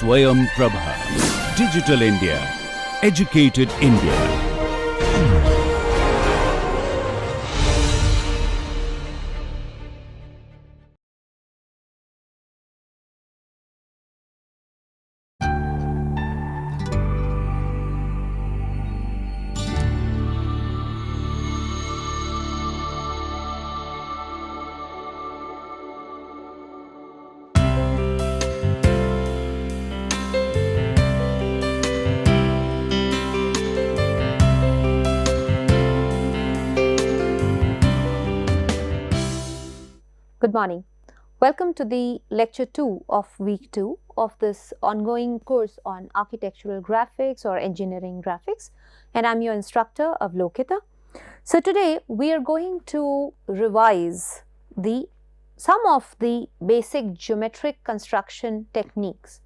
Swayam Prabha. Digital India. Educated India. Good morning. Welcome to the lecture 2 of week 2 of this ongoing course on architectural graphics or engineering graphics, and I'm your instructor Avlokita. So today we are going to revise some of the basic geometric construction techniques.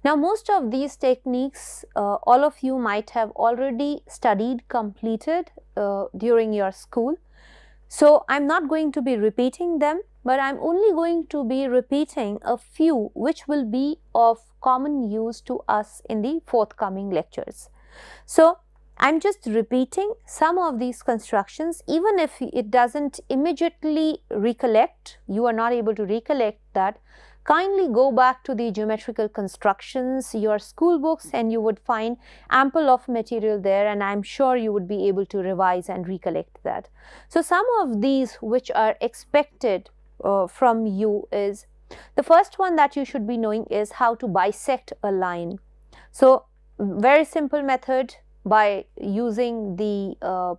Now most of these techniques all of you might have already studied, completed during your school. So I'm not going to be repeating them, but I'm only going to be repeating a few which will be of common use to us in the forthcoming lectures. So I'm just repeating some of these constructions. Even if it doesn't immediately recollect, you are not able to recollect that, kindly go back to the geometrical constructions, your school books, and you would find ample of material there, and I'm sure you would be able to revise and recollect that. So some of these which are expected from you is, the first one that you should be knowing is how to bisect a line. So very simple method, by using the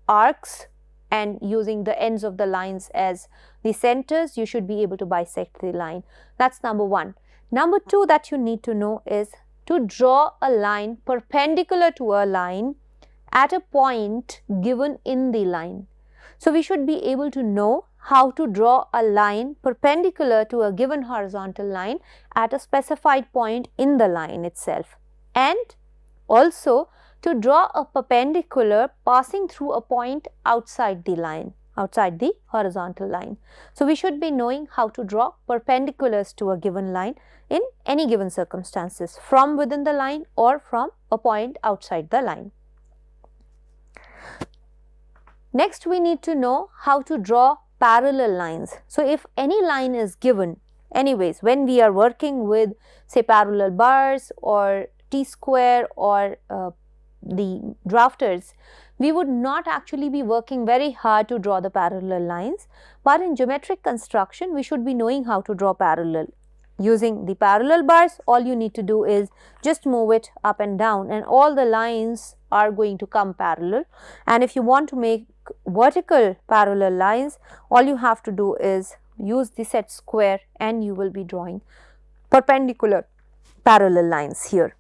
arcs and using the ends of the lines as the centers, you should be able to bisect the line. That's number one. Number two that you need to know is to draw a line perpendicular to a line at a point given in the line. So we should be able to know how to draw a line perpendicular to a given horizontal line at a specified point in the line itself, and also to draw a perpendicular passing through a point outside the line, outside the horizontal line. So we should be knowing how to draw perpendiculars to a given line in any given circumstances, from within the line or from a point outside the line. Next, we need to know how to draw parallel lines. So if any line is given, anyways, when we are working with say parallel bars or T-square or the drafters, we would not actually be working very hard to draw the parallel lines, but in geometric construction we should be knowing how to draw parallel. Using the parallel bars, all you need to do is just move it up and down, and all the lines are going to come parallel. And if you want to make vertical parallel lines, all you have to do is use the set square and you will be drawing perpendicular parallel lines here.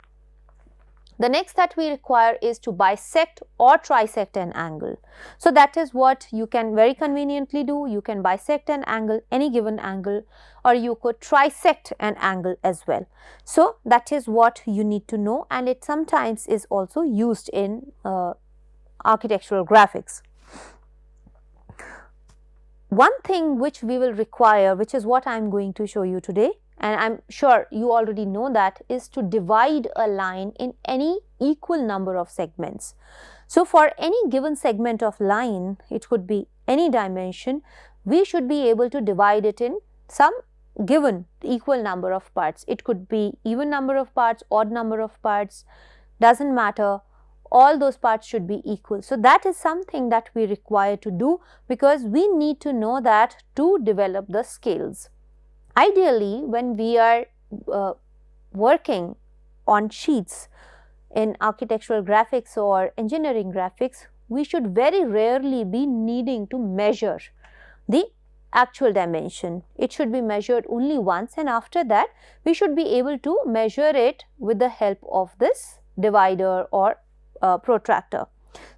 The next that we require is to bisect or trisect an angle. So that is what you can very conveniently do. You can bisect an angle, any given angle, or you could trisect an angle as well. So that is what you need to know, and it sometimes is also used in architectural graphics. One thing which we will require, which is what I am going to show you today, and I'm sure you already know that, is to divide a line in any equal number of segments. So for any given segment of line, it could be any dimension, we should be able to divide it in some given equal number of parts. It could be even number of parts, odd number of parts, doesn't matter, all those parts should be equal. So that is something that we require to do, because we need to know that to develop the scales. Ideally, when we are working on sheets in architectural graphics or engineering graphics, we should very rarely be needing to measure the actual dimension. It should be measured only once, and after that we should be able to measure it with the help of this divider or protractor.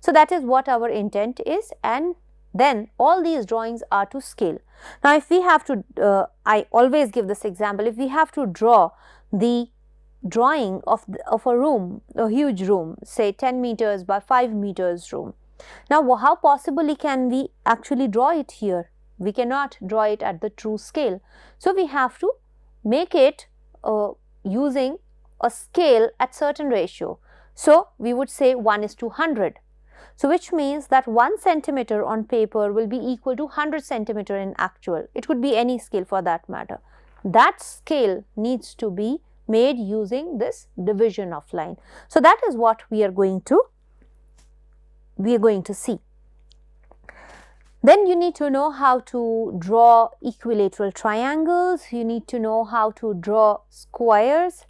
So that is what our intent is, and then all these drawings are to scale. Now if we have to, I always give this example, if we have to draw the drawing of a room, a huge room, say 10 meters by 5 meters room. Now how possibly can we actually draw it here? We cannot draw it at the true scale. So we have to make it using a scale at certain ratio. So we would say 1:100. So which means that 1 centimeter on paper will be equal to 100 centimeter in actual. It could be any scale for that matter. That scale needs to be made using this division of line. So that is what we are going to see. Then you need to know how to draw equilateral triangles, you need to know how to draw squares,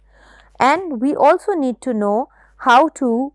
and we also need to know how to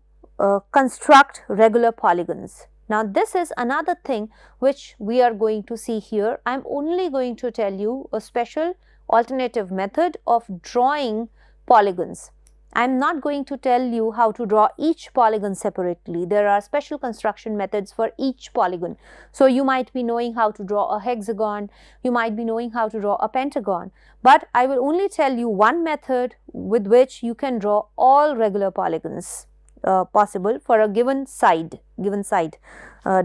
construct regular polygons. Now this is another thing which we are going to see here. I am only going to tell you a special alternative method of drawing polygons. I am not going to tell you how to draw each polygon separately. There are special construction methods for each polygon. So you might be knowing how to draw a hexagon, you might be knowing how to draw a pentagon, but I will only tell you one method with which you can draw all regular polygons possible for a given side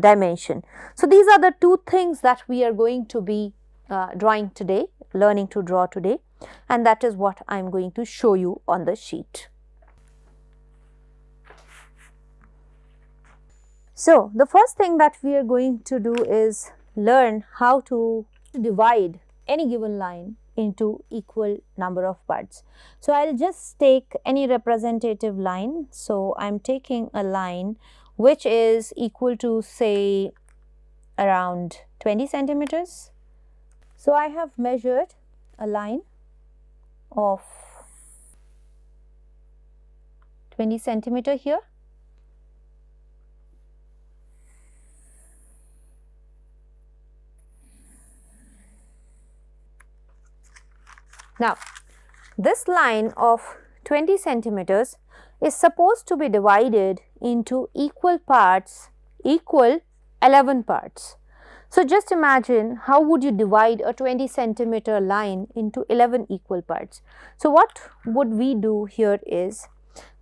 dimension. So these are the two things that we are going to be drawing today, learning to draw today, and that is what I am going to show you on the sheet. So the first thing that we are going to do is learn how to divide any given line into equal number of parts. So I will just take any representative line. So I am taking a line which is equal to, say, around 20 centimeters. So I have measured a line of 20 centimeter here. Now this line of 20 centimeters is supposed to be divided into equal parts, equal 11 parts. So just imagine how would you divide a 20 centimeter line into 11 equal parts. So what would we do here is,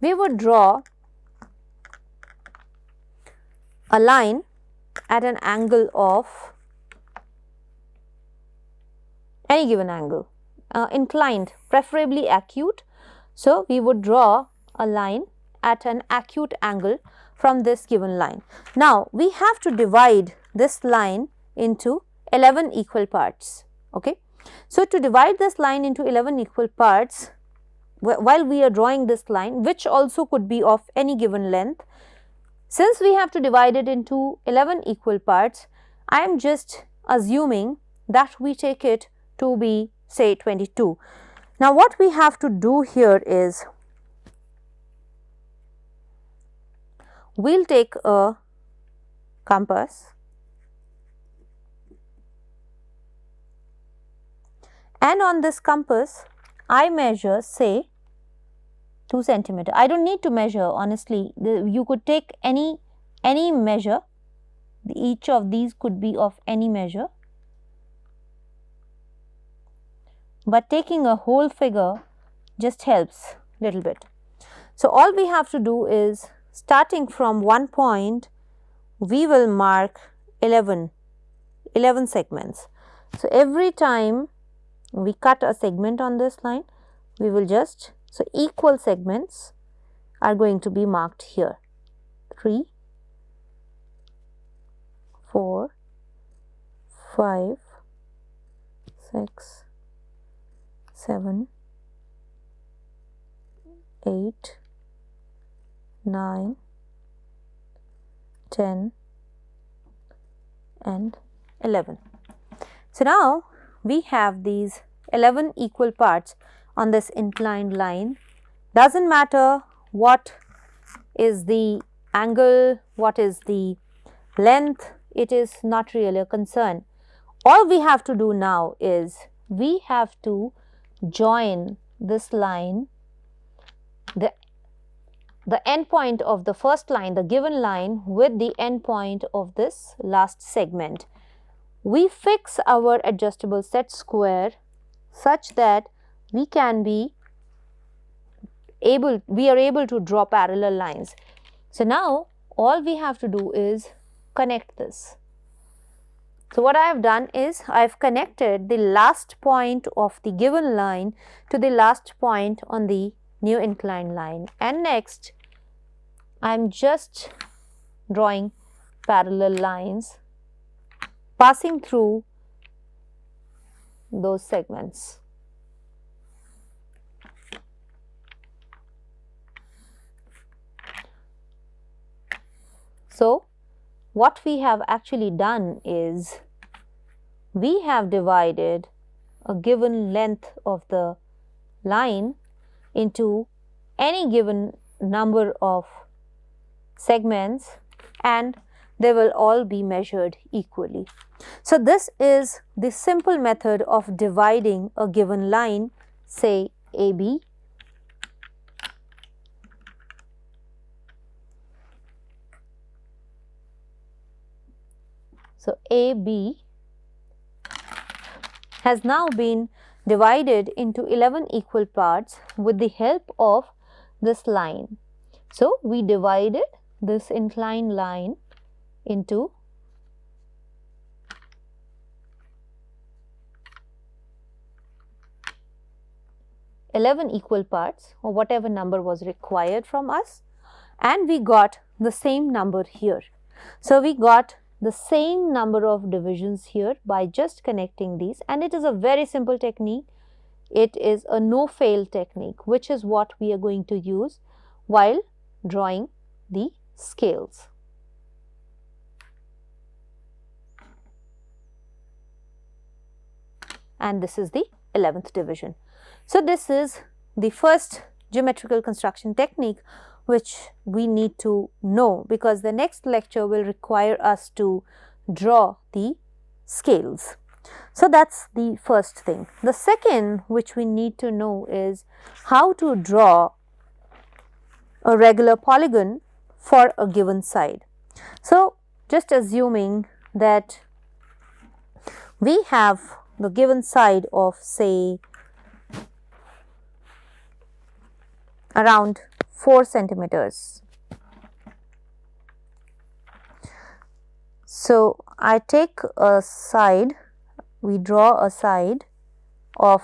we would draw a line at an angle of any given angle, inclined, preferably acute. So we would draw a line at an acute angle from this given line. Now we have to divide this line into 11 equal parts. Okay. So to divide this line into 11 equal parts, while we are drawing this line, which also could be of any given length, since we have to divide it into 11 equal parts, I am just assuming that we take it to be, say, 22. Now what we have to do here is, we'll take a compass and on this compass I measure, say, 2 centimeter. I don't need to measure, honestly. You could take any measure. Each of these could be of any measure, but taking a whole figure just helps little bit. So all we have to do is, starting from one point, we will mark 11 segments. So every time we cut a segment on this line, we will just, so equal segments are going to be marked here. 3, 4, 5, 6, 7, 8, 9, 10 and 11. So now we have these 11 equal parts on this inclined line. Doesn't matter what is the angle, what is the length, it is not really a concern. All we have to do now is, we have to join this line, the end point of the first line, the given line, with the end point of this last segment. We fix our adjustable set square such that we are able to draw parallel lines. So now all we have to do is connect this. So what I have done is, I have connected the last point of the given line to the last point on the new inclined line, and next I am just drawing parallel lines passing through those segments. So what we have actually done is we have divided a given length of the line into any given number of segments, and they will all be measured equally. So this is the simple method of dividing a given line, say AB. So AB has now been divided into 11 equal parts with the help of this line. So we divided this inclined line into 11 equal parts, or whatever number was required from us, and we got the same number here. So we got the same number of divisions here by just connecting these, and it is a very simple technique. It is a no-fail technique, which is what we are going to use while drawing the scales. And this is the 11th division. So this is the first geometrical construction technique which we need to know, because the next lecture will require us to draw the scales. So that's the first thing. The second which we need to know is how to draw a regular polygon for a given side. So just assuming that we have the given side of, say, around 4 centimeters. So I take a side, we draw a side of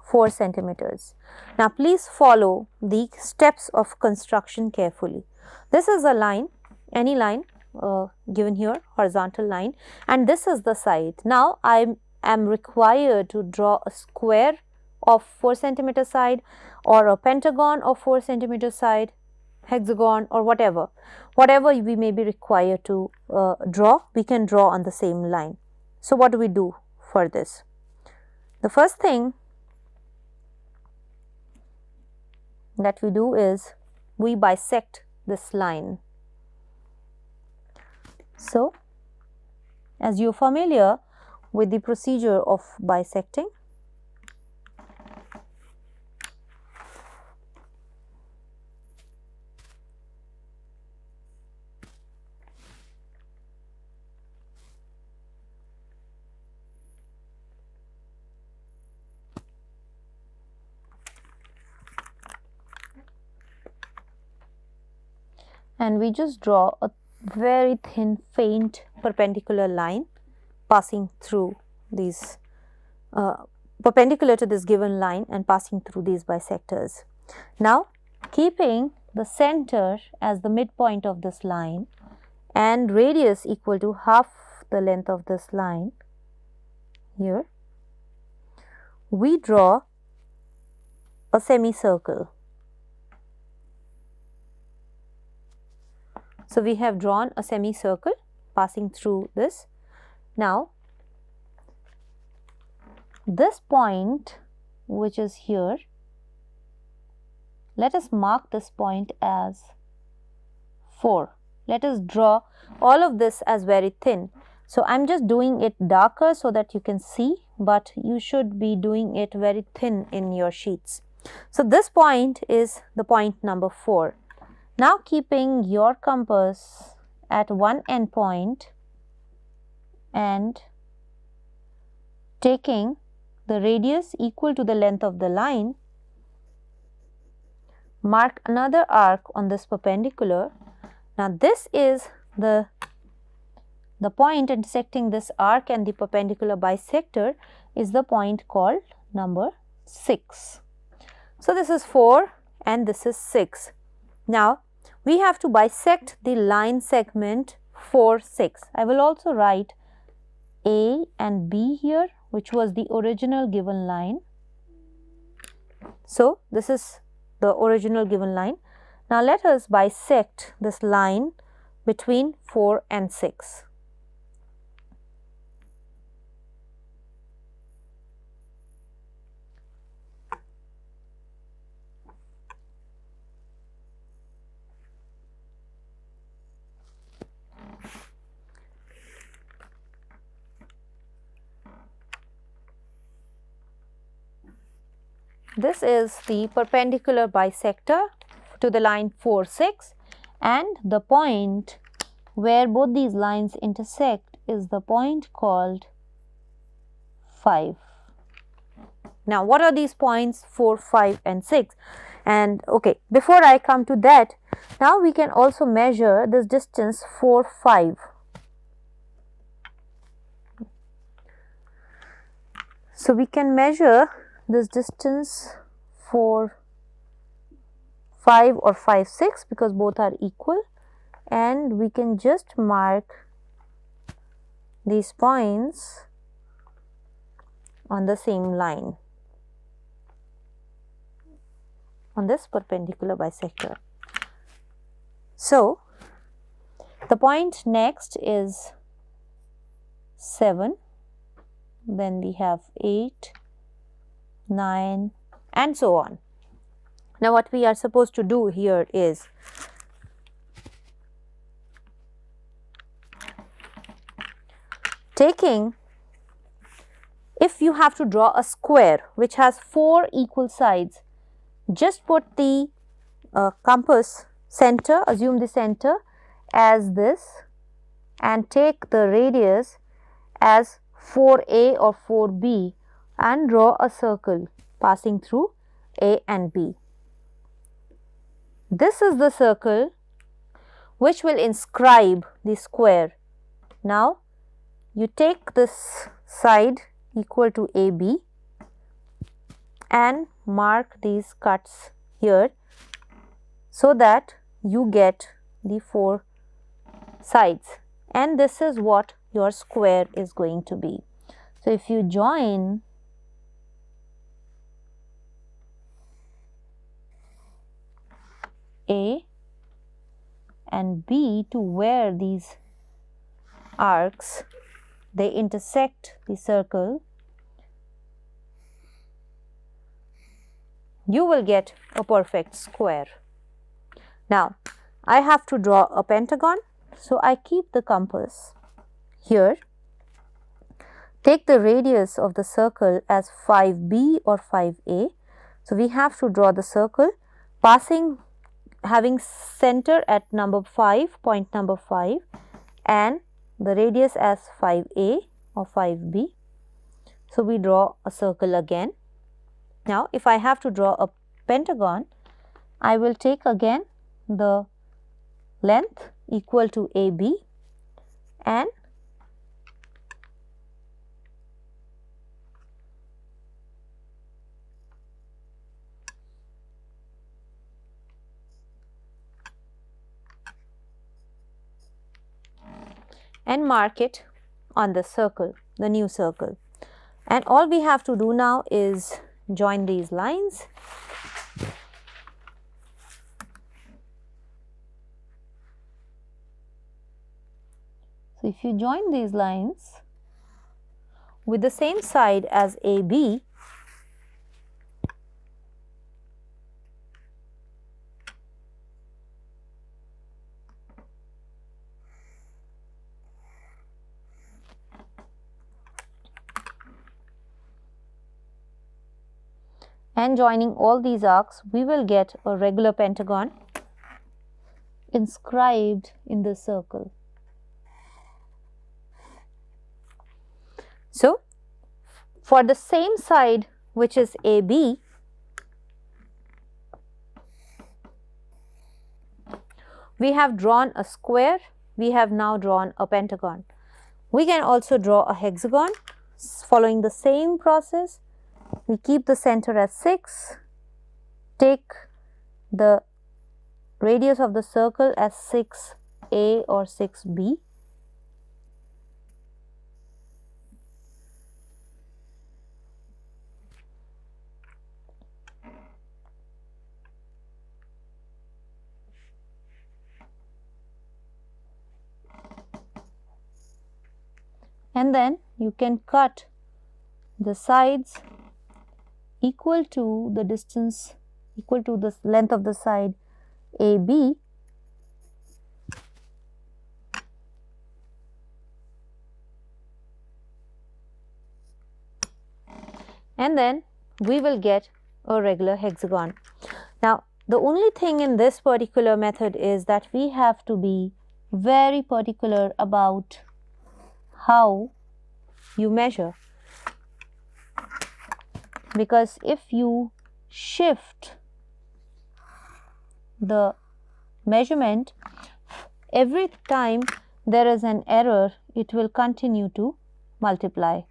4 centimeters. Now please follow the steps of construction carefully. This is a line, any line given here, horizontal line, and this is the side. Now I am required to draw a square of 4 centimeter side, or a pentagon of 4 centimeter side, hexagon, or whatever we may be required to draw, we can draw on the same line. So what do we do for this? The first thing that we do is we bisect this line. So as you are familiar with the procedure of bisecting, and we just draw a very thin, faint perpendicular line passing through these, perpendicular to this given line and passing through these bisectors. Now keeping the center as the midpoint of this line and radius equal to half the length of this line here, we draw a semicircle. So we have drawn a semicircle passing through this. Now this point which is here, let us mark this point as 4. Let us draw all of this as very thin. So I am just doing it darker so that you can see, but you should be doing it very thin in your sheets. So this point is the point number 4. Now keeping your compass at one end point and taking the radius equal to the length of the line, mark another arc on this perpendicular. Now this is the point intersecting this arc and the perpendicular bisector is the point called number 6. So this is 4 and this is 6. Now, we have to bisect the line segment 4, 6. I will also write A and B here, which was the original given line. So, this is the original given line. Now, let us bisect this line between 4 and 6. This is the perpendicular bisector to the line 4, 6, and the point where both these lines intersect is the point called 5. Now, what are these points 4, 5 and 6? And okay, before I come to that, now we can also measure this distance 4, 5. So, we can measure this distance 4, 5 or 5, 6 because both are equal, and we can just mark these points on the same line on this perpendicular bisector. So, the point next is 7, then we have 8, 9 and so on. Now, what we are supposed to do here is taking, if you have to draw a square which has 4 equal sides, just put the compass center, assume the center as this and take the radius as 4A or 4B and draw a circle passing through A and B. This is the circle which will inscribe the square. Now, you take this side equal to AB and mark these cuts here so that you get the 4 sides, and this is what your square is going to be. So, if you join A and B to where these arcs they intersect the circle, you will get a perfect square. Now, I have to draw a pentagon, so I keep the compass here, take the radius of the circle as 5B or 5A. So, we have to draw the circle having center at number 5, point number 5, and the radius as 5A or 5B. So, we draw a circle again. Now, if I have to draw a pentagon, I will take again the length equal to AB and mark it on the circle, the new circle. And all we have to do now is join these lines. So, if you join these lines with the same side as AB, and joining all these arcs, we will get a regular pentagon inscribed in the circle. So, for the same side which is AB, we have drawn a square, we have now drawn a pentagon. We can also draw a hexagon following the same process. We keep the center as 6, take the radius of the circle as 6a or 6b. And then you can cut the sides equal to the distance, equal to the length of the side AB, and then we will get a regular hexagon. Now, the only thing in this particular method is that we have to be very particular about how you measure, because if you shift the measurement every time there is an error, it will continue to multiply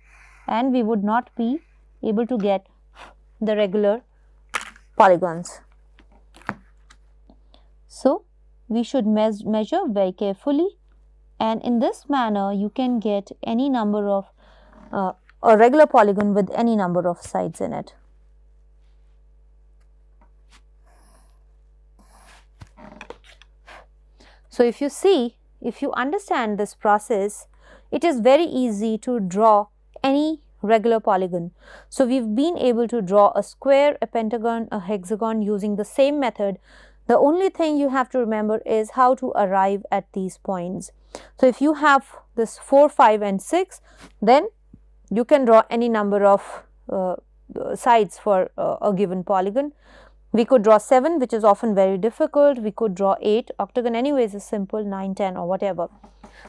and we would not be able to get the regular polygons. So, we should measure very carefully, and in this manner you can get any number of a regular polygon with any number of sides in it. So, if you see, if you understand this process, it is very easy to draw any regular polygon. So, we have been able to draw a square, a pentagon, a hexagon using the same method. The only thing you have to remember is how to arrive at these points. So, if you have this 4, 5 and 6, then you can draw any number of sides for a given polygon. We could draw 7, which is often very difficult. We could draw 8. Octagon anyways is simple, 9, 10 or whatever.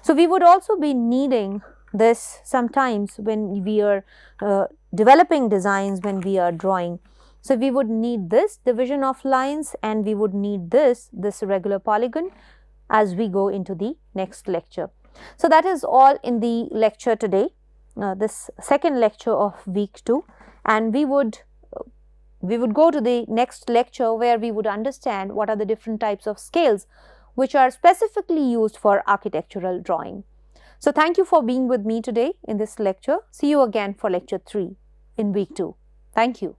So, we would also be needing this sometimes when we are developing designs, when we are drawing. So, we would need this division of lines and we would need this regular polygon as we go into the next lecture. So, that is all in the lecture today, this second lecture of week 2, and we would go to the next lecture where we would understand what are the different types of scales which are specifically used for architectural drawing. So, thank you for being with me today in this lecture. See you again for lecture 3 in week 2. Thank you.